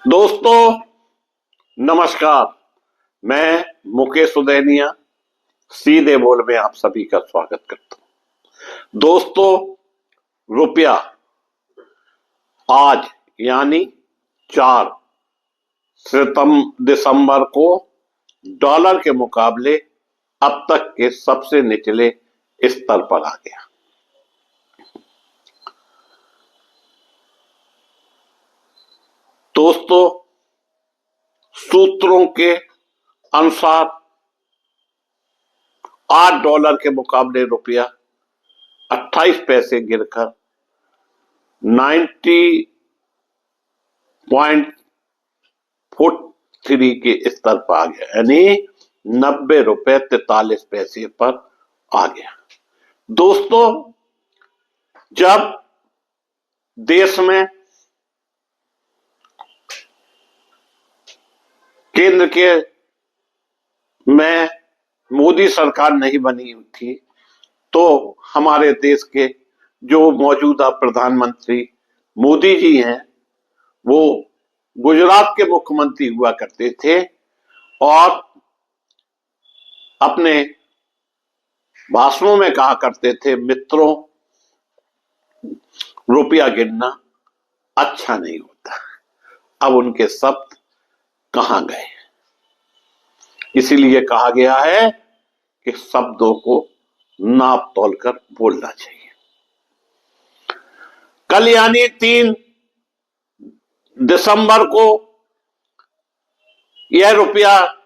दोस्तों नमस्कार। मैं मुकेश उदैनिया सीधे बोल में आप सभी का स्वागत करता हूं। दोस्तों रुपया आज यानी 4 दिसंबर को डॉलर के मुकाबले अब तक के सबसे निचले स्तर पर आ गया। दोस्तों सूत्रों के अनुसार $8 के मुकाबले रुपया 28 पैसे गिरकर 90.43 के स्तर पर आ गया, यानी ₹90.43 पर आ गया। दोस्तों जब देश में केंद्र के में मोदी सरकार नहीं बनी थी तो हमारे देश के जो मौजूदा प्रधानमंत्री मोदी जी हैं वो गुजरात के मुख्यमंत्री हुआ करते थे और अपने भाषणों में कहा करते थे, मित्रों रुपया गिनना अच्छा नहीं होता। अब उनके शब्द कहां गए? इसीलिए कहा गया है कि शब्दों को नाप तोल कर बोलना चाहिए। कल यानी 3 दिसंबर को यह रुपया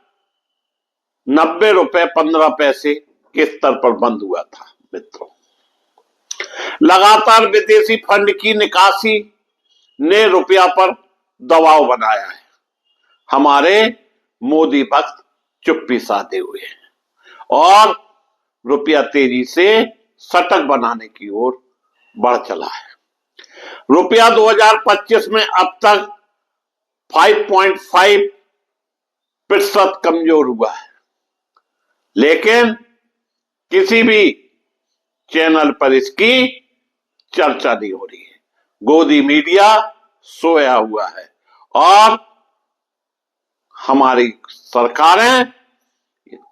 ₹90.15 के स्तर पर बंद हुआ था। मित्रों लगातार विदेशी फंड की निकासी ने रुपया पर दबाव बनाया है। हमारे मोदी भक्त चुप्पी साधे हुए हैं और रुपया तेजी से शतक बनाने की ओर बढ़ चला है। रुपया 2025 में अब तक 5.5% कमजोर हुआ है, लेकिन किसी भी चैनल पर इसकी चर्चा नहीं हो रही है। गोदी मीडिया सोया हुआ है और हमारी सरकारें,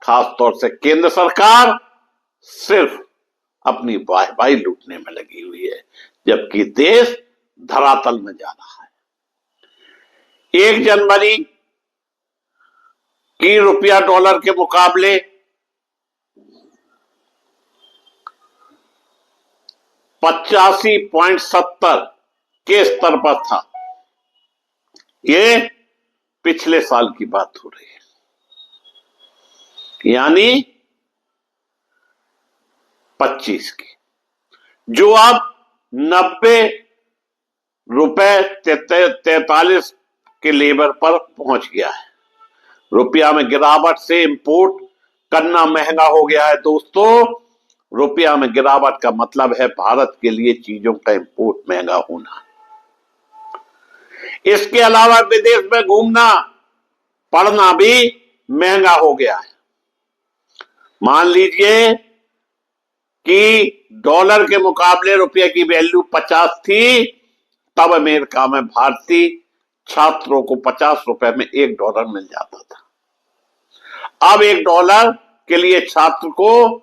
खासतौर से केंद्र सरकार, सिर्फ अपनी वाहवाही लूटने में लगी हुई है, जबकि देश धरातल में जा रहा है। 1 जनवरी की रुपया डॉलर के मुकाबले 85.70 के स्तर पर था। ये पिछले साल की बात हो रही है, यानी 25 की, जो अब ₹90.43 के लेवल पर पहुंच गया है। रुपया में गिरावट से इंपोर्ट करना महंगा हो गया है। दोस्तों रुपया में गिरावट का मतलब है भारत के लिए चीजों का इंपोर्ट महंगा होना। इसके अलावा विदेश में घूमना पढ़ना भी महंगा हो गया है। मान लीजिए कि डॉलर के मुकाबले रुपये की वैल्यू 50 थी, तब अमेरिका में भारतीय छात्रों को ₹50 में $1 मिल जाता था। अब $1 के लिए छात्र को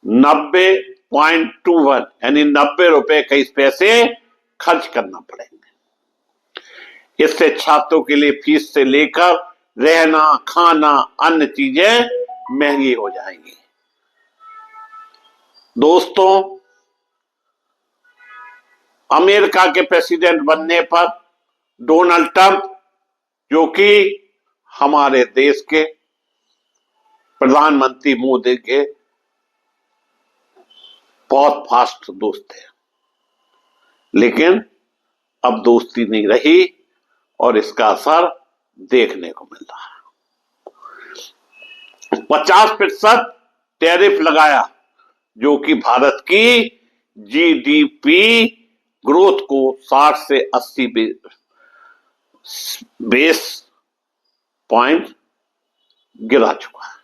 90.21 यानी ₹90.21 खर्च करना पड़ेंगे। इससे छात्रों के लिए फीस से लेकर रहना, खाना, अन्य चीजें महंगी हो जाएंगी। दोस्तों अमेरिका के प्रेसिडेंट बनने पर डोनाल्ड ट्रंप, जो कि हमारे देश के प्रधानमंत्री मोदी के बहुत फास्ट दोस्त थे, लेकिन अब दोस्ती नहीं रही और इसका असर देखने को मिल रहा है। 50% टैरिफ लगाया, जो कि भारत की जीडीपी ग्रोथ को 60 से 80 बेस पॉइंट गिरा चुका है।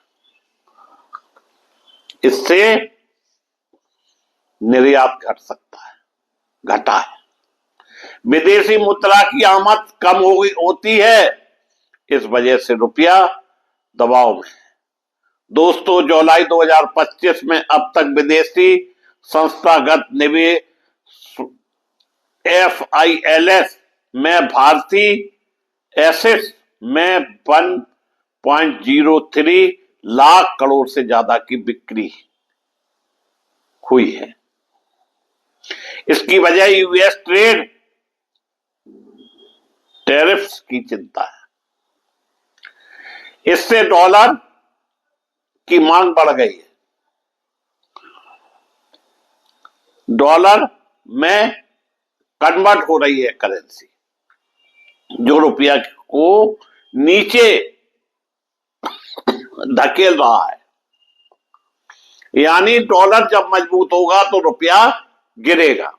इससे निर्यात घट सकता है, घटा है। विदेशी मुद्रा की आमद कम होती है, इस वजह से रुपया दबाव में है। दोस्तों, जुलाई 2025 में अब तक विदेशी संस्थागत निवेश FILS में भारतीय एसेट्स में 1.03 लाख करोड़ से ज्यादा की बिक्री हुई है। इसकी वजह यूएस ट्रेड टैरिफ्स की चिंता है। इससे डॉलर की मांग बढ़ गई है। डॉलर में कन्वर्ट हो रही है करेंसी, जो रुपया को नीचे धकेल रहा है। यानी डॉलर जब मजबूत होगा तो रुपया गिरेगा,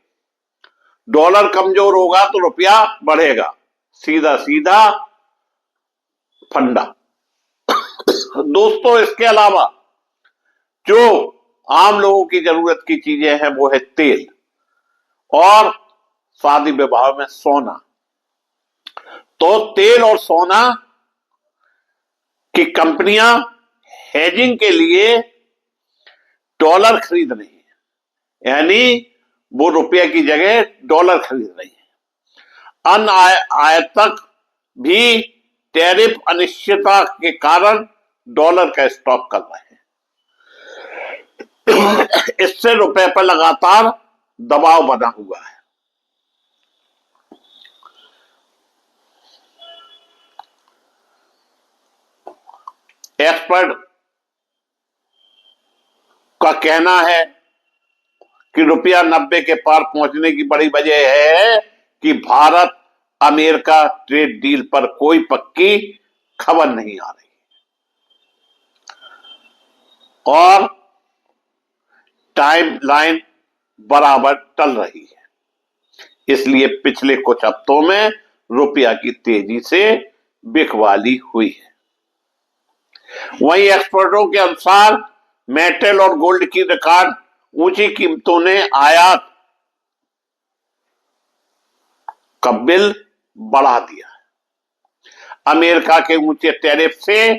डॉलर कमजोर होगा तो रुपया बढ़ेगा। सीधा सीधा फंडा। दोस्तों, इसके अलावा जो आम लोगों की जरूरत की चीजें हैं वो है तेल और शादी विवाह में सोना। तो तेल और सोना की कंपनियां हेजिंग के लिए डॉलर खरीद रही है, यानी वो रुपये की जगह डॉलर खरीद रही है। अन्य आयातक भी टैरिफ अनिश्चितता के कारण डॉलर का स्टॉक कर रहे हैं। इससे रुपए पर लगातार दबाव बना हुआ है। एक्सपर्ट का कहना है कि रुपया 90 के पार पहुंचने की बड़ी वजह है कि भारत अमेरिका ट्रेड डील पर कोई पक्की खबर नहीं आ रही और टाइमलाइन बराबर टल रही है। इसलिए पिछले कुछ हफ्तों में रुपया की तेजी से बिकवाली हुई है। वहीं एक्सपर्टों के अनुसार मेटल और गोल्ड की रिकॉर्ड ऊंची कीमतों ने आयात का बिल बढ़ा दिया है। अमेरिका के ऊंचे टैरिफ से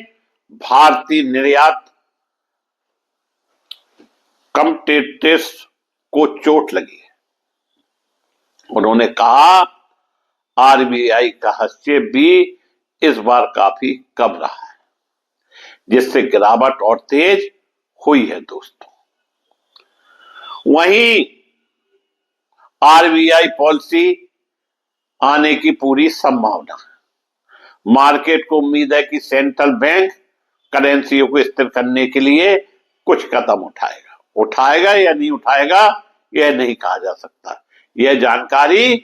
भारतीय निर्यात कॉम्पिटिटर्स को चोट लगी है। उन्होंने कहा RBI का हस्तक्षेप भी इस बार काफी कम रहा है, जिससे गिरावट और तेज हुई है। दोस्तों, वहीं RBI पॉलिसी आने की पूरी संभावना है। मार्केट को उम्मीद है कि सेंट्रल बैंक करेंसियों को स्थिर करने के लिए कुछ कदम उठाएगा या नहीं उठाएगा, यह नहीं कहा जा सकता। यह जानकारी